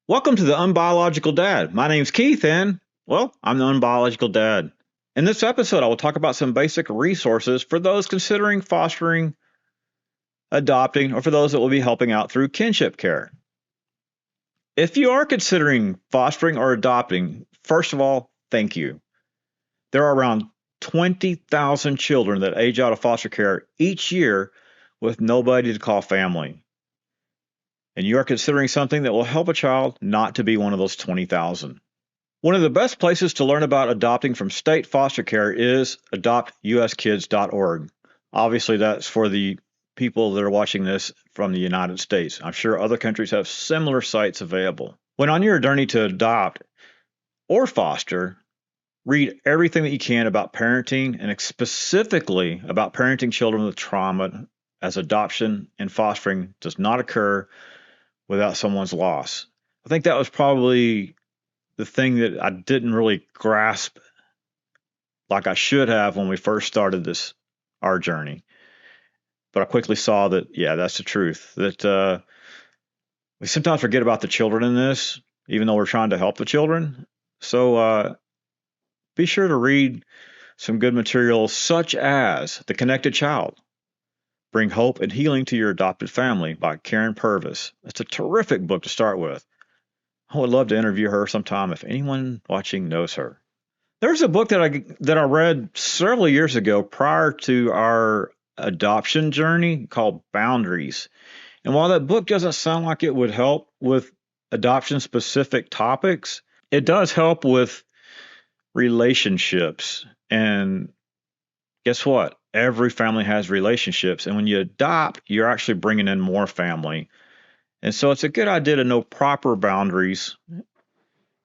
Welcome to the Unbiological Dad. My name's Keith, and, well, I'm the Unbiological Dad. In this episode, I will talk about some basic resources for those considering fostering, adopting, or for those that will be helping out through kinship care. If you are considering fostering or adopting, first of all, thank you. There are around 20,000 children that age out of foster care each year with nobody to call family. And you are considering something that will help a child not to be one of those 20,000. One of the best places to learn about adopting from state foster care is adoptuskids.org. Obviously, that's for the people that are watching this from the United States. I'm sure other countries have similar sites available. When on your journey to adopt or foster, read everything that you can about parenting and specifically about parenting children with trauma, as adoption and fostering does not occur without someone's loss. I think that was probably the thing that I didn't really grasp like I should have when we first started our journey. But I quickly saw that, yeah, that's the truth. That we sometimes forget about the children in this, even though we're trying to help the children. So be sure to read some good materials such as The Connected Child, Bring Hope and Healing to Your Adopted Family by Karen Purvis. It's a terrific book to start with. I would love to interview her sometime if anyone watching knows her. There's a book that I read several years ago prior to our adoption journey called Boundaries. And while that book doesn't sound like it would help with adoption specific topics, it does help with relationships. And guess what? Every family has relationships. And when you adopt, you're actually bringing in more family. And so it's a good idea to know proper boundaries.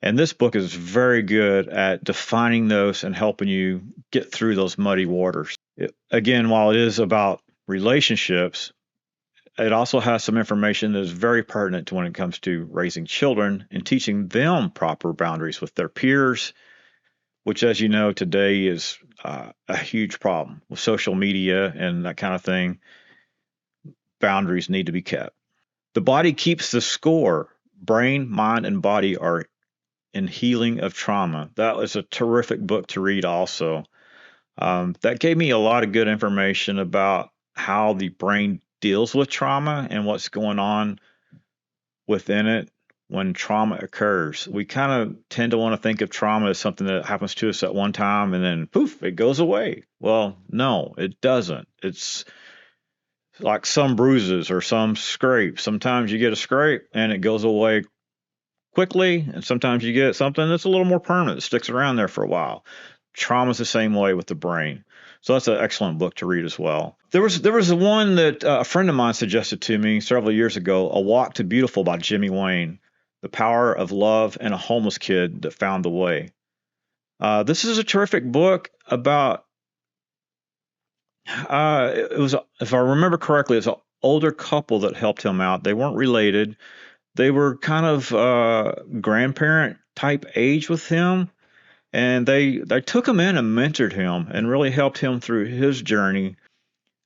And this book is very good at defining those and helping you get through those muddy waters. Again, while it is about relationships, it also has some information that is very pertinent to when it comes to raising children and teaching them proper boundaries with their peers, which, as you know, today is a huge problem with social media and that kind of thing. Boundaries need to be kept. The Body Keeps the Score. Brain, Mind, and Body are in Healing of Trauma. That was a terrific book to read also. That gave me a lot of good information about how the brain deals with trauma and what's going on within it when trauma occurs. We kind of tend to want to think of trauma as something that happens to us at one time and then poof, it goes away. Well, no, it doesn't. It's like some bruises or some scrapes. Sometimes you get a scrape and it goes away quickly, and sometimes you get something that's a little more permanent, sticks around there for a while. Trauma's the same way with the brain. So that's an excellent book to read as well. There was one that a friend of mine suggested to me several years ago, A Walk to Beautiful by Jimmy Wayne, The Power of Love and a Homeless Kid That Found the Way. This is a terrific book about, it was, if I remember correctly, it's an older couple that helped him out. They weren't related. They were kind of grandparent type age with him. And they took him in and mentored him and really helped him through his journey.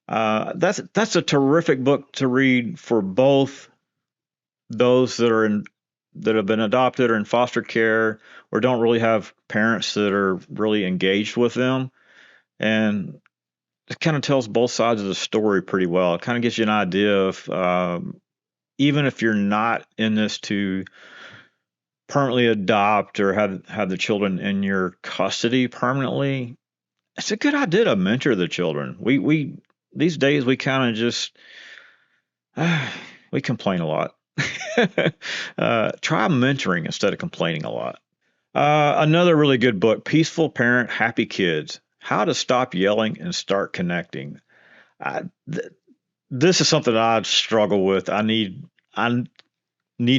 That's a terrific book to read for both those that have been adopted or in foster care or don't really have parents that are really engaged with them. And it kind of tells both sides of the story pretty well. It kind of gives you an idea of even if you're not in this to permanently adopt or have the children in your custody permanently, it's a good idea to mentor the children. We these days we kind of just we complain a lot. Try mentoring instead of complaining a lot. Another really good book, Peaceful Parent, Happy Kids: How to Stop Yelling and Start Connecting. This is something I struggle with. I need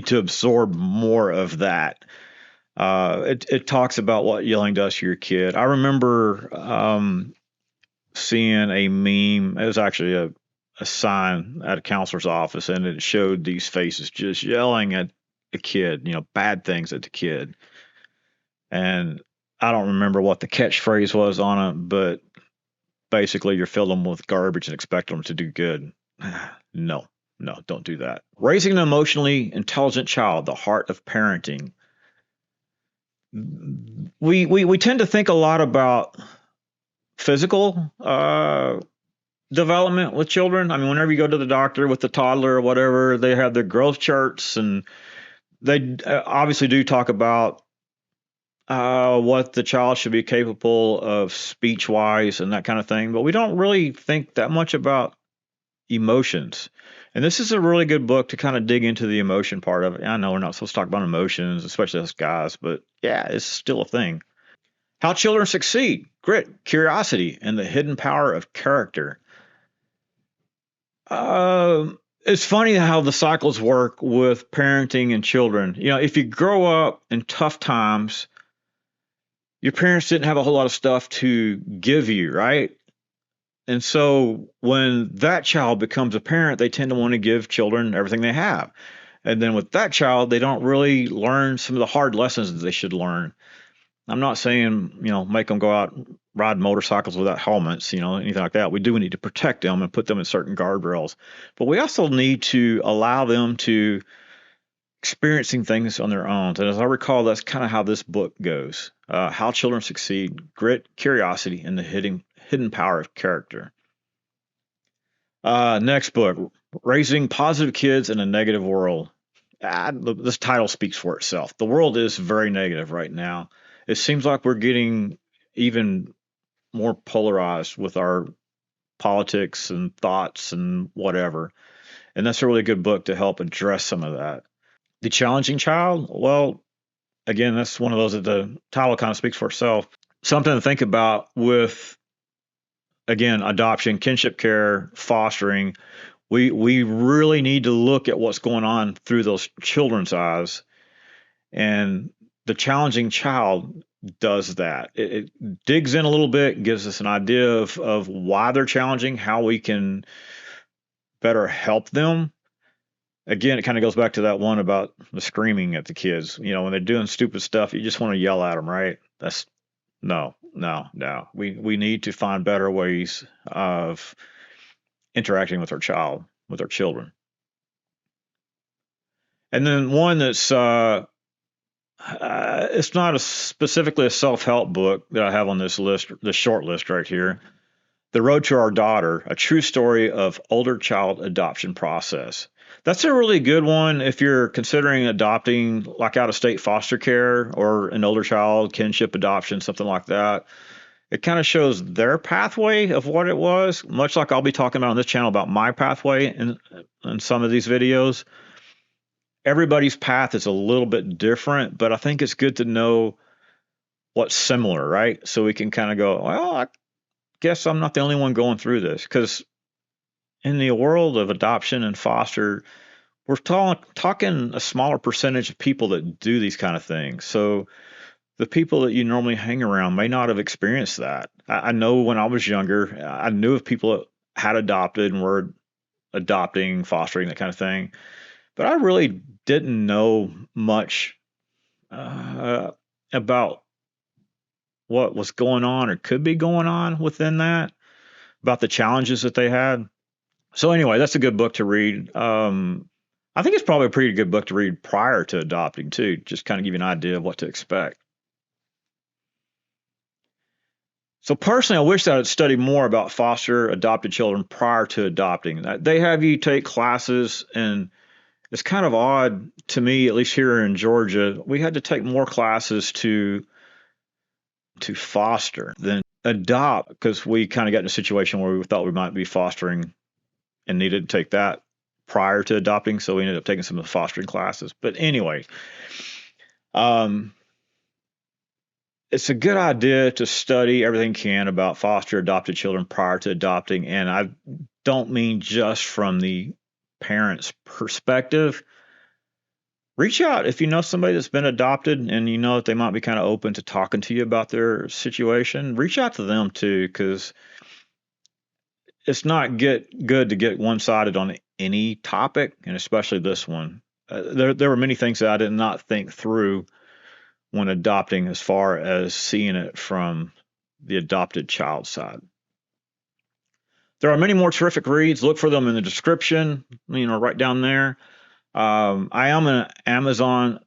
to absorb more of that. It talks about what yelling does to your kid. I remember seeing a meme. It was actually a sign at a counselor's office, and it showed these faces just yelling at a kid, bad things at the kid. And I don't remember what the catchphrase was on it, but basically you're filling them with garbage and expect them to do good. No, no, don't do that. Raising an emotionally intelligent child, the heart of parenting. We tend to think a lot about physical development with children. I mean, whenever you go to the doctor with the toddler or whatever, they have their growth charts, and they obviously do talk about what the child should be capable of speech wise and that kind of thing. But we don't really think that much about emotions. And this is a really good book to kind of dig into the emotion part of it. I know we're not supposed to talk about emotions, especially as guys, but yeah, it's still a thing. How Children Succeed, Grit, Curiosity, and the Hidden Power of Character. It's funny how the cycles work with parenting and children. You know, if you grow up in tough times, your parents didn't have a whole lot of stuff to give you, right? And so when that child becomes a parent, they tend to want to give children everything they have. And then with that child, they don't really learn some of the hard lessons that they should learn. I'm not saying, make them go out and ride motorcycles without helmets, anything like that. We do need to protect them and put them in certain guardrails. But we also need to allow them to experiencing things on their own. And as I recall, that's kind of how this book goes. How Children Succeed, Grit, Curiosity, and the Hidden Power of Character. Next book, Raising Positive Kids in a Negative World. This title speaks for itself. The world is very negative right now. It seems like we're getting even more polarized with our politics and thoughts and whatever. And that's a really good book to help address some of that. The Challenging Child, well, again, that's one of those that the title kind of speaks for itself. Something to think about with, again, adoption, kinship care, fostering. We really need to look at what's going on through those children's eyes. And the Challenging Child does that. It digs in a little bit, gives us an idea of why they're challenging, how we can better help them. Again, it kind of goes back to that one about the screaming at the kids. When they're doing stupid stuff, you just want to yell at them, right? That's no. We need to find better ways of interacting with our children. And then one that's it's not specifically a self-help book that I have on this list, the short list right here. The Road to Our Daughter, a true story of older child adoption process. That's a really good one if you're considering adopting like out of state foster care or an older child, kinship adoption, something like that. It kind of shows their pathway of what it was, much like I'll be talking about on this channel about my pathway in some of these videos. Everybody's path is a little bit different, but I think it's good to know what's similar, right? So we can kind of go, well, I guess I'm not the only one going through this, because in the world of adoption and foster, we're talking a smaller percentage of people that do these kind of things. So the people that you normally hang around may not have experienced that. I know when I was younger, I knew of people that had adopted and were adopting, fostering, that kind of thing. But I really didn't know much about what was going on or could be going on within that, about the challenges that they had. So anyway, that's a good book to read. I think it's probably a pretty good book to read prior to adopting too, just kind of give you an idea of what to expect. So personally, I wish that I'd studied more about foster adopted children prior to adopting. They have you take classes, and it's kind of odd to me, at least here in Georgia, we had to take more classes to foster than adopt, because we kind of got in a situation where we thought we might be fostering and needed to take that prior to adopting. So we ended up taking some of the fostering classes. But anyway, it's a good idea to study everything you can about foster adopted children prior to adopting. And I don't mean just from the parent's perspective. Reach out if you know somebody that's been adopted and you know that they might be kind of open to talking to you about their situation. Reach out to them too, because it's not good to get one-sided on any topic, and especially this one. There were many things that I did not think through when adopting, as far as seeing it from the adopted child side. There are many more terrific reads. Look for them in the description, right down there. I am an Amazon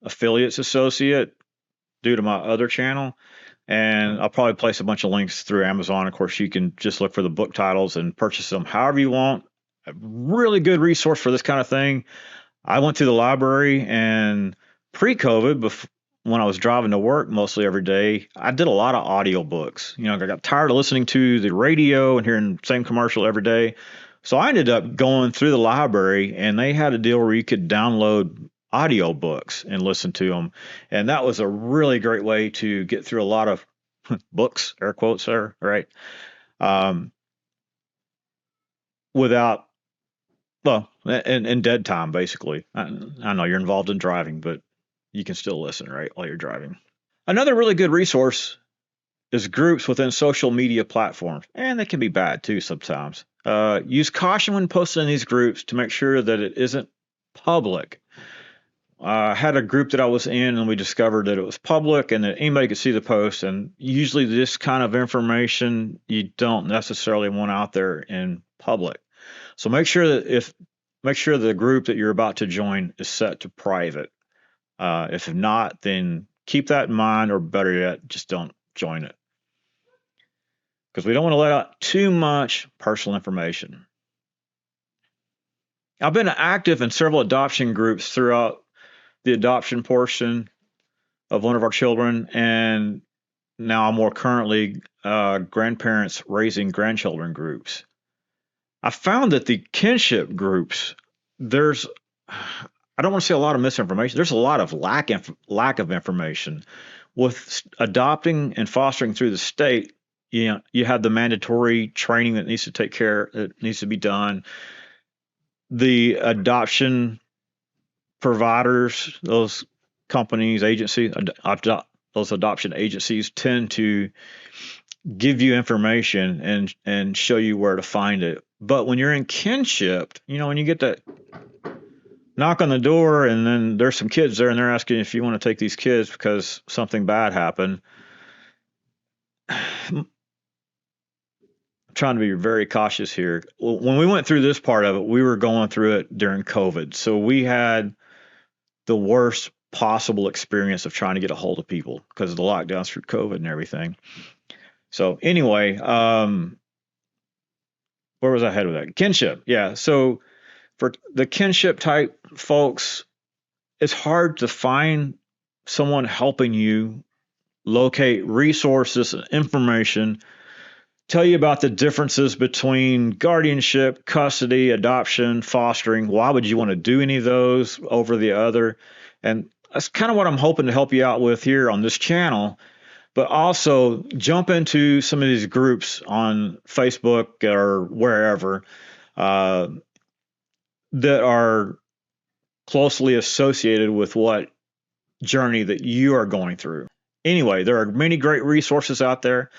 affiliates associate due to my other channel, and I'll probably place a bunch of links through Amazon. Of course, you can just look for the book titles and purchase them however you want. A really good resource for this kind of thing. I went to the library, and pre-COVID, when I was driving to work mostly every day, I did a lot of audiobooks. I got tired of listening to the radio and hearing the same commercial every day. So I ended up going through the library, and they had a deal where you could download audiobooks and listen to them. And that was a really great way to get through a lot of books, air quotes there, right? Without, well, in dead time, basically. I know you're involved in driving, but you can still listen, right, while you're driving. Another really good resource is groups within social media platforms, and they can be bad too sometimes. Use caution when posting in these groups to make sure that it isn't public. I had a group that I was in, and we discovered that it was public and that anybody could see the post. And usually, this kind of information you don't necessarily want out there in public. So make sure the group that you're about to join is set to private. If not, then keep that in mind, or better yet, just don't join it, because we don't want to let out too much personal information. I've been active in several adoption groups throughout the adoption portion of one of our children, and now I'm more currently grandparents raising grandchildren groups. I found that the kinship groups, I don't want to say a lot of misinformation. There's a lot of lack of information. With adopting and fostering through the state, you have the mandatory training that needs to be done. The adoption providers, those companies, agencies, those adoption agencies tend to give you information and show you where to find it. But when you're in kinship, when you get that knock on the door and then there's some kids there and they're asking if you want to take these kids because something bad happened, I'm trying to be very cautious here. When we went through this part of it, we were going through it during COVID. So we had the worst possible experience of trying to get a hold of people because of the lockdowns through COVID and everything. So anyway, where was I headed with that? Kinship. Yeah. So for the kinship type folks, it's hard to find someone helping you locate resources and information, tell you about the differences between guardianship, custody, adoption, fostering. Why would you want to do any of those over the other? And that's kind of what I'm hoping to help you out with here on this channel, but also jump into some of these groups on Facebook or wherever that are closely associated with what journey that you are going through. Anyway, there are many great resources out there,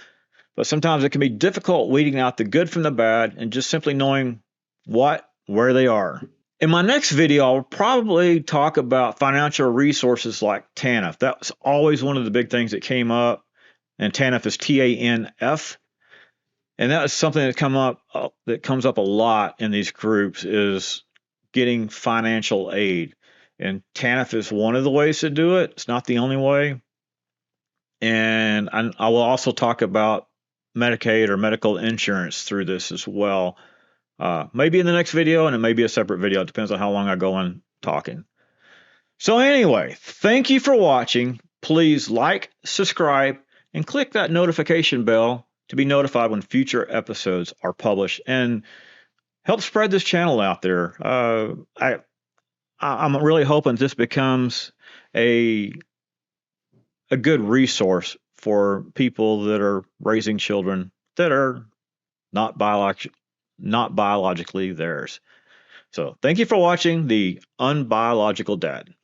but sometimes it can be difficult weeding out the good from the bad and just simply knowing where they are. In my next video, I'll probably talk about financial resources like TANF. That was always one of the big things that came up, and TANF is TANF. And that is something that comes up a lot in these groups, is getting financial aid. And TANF is one of the ways to do it. It's not the only way. And I will also talk about Medicaid or medical insurance through this as well. Maybe in the next video, and it may be a separate video. It depends on how long I go on talking. So anyway, thank you for watching. Please like, subscribe, and click that notification bell to be notified when future episodes are published, and help spread this channel out there. I'm really hoping this becomes a good resource for people that are raising children that are not biologically theirs. So thank you for watching The Unbiological Dad.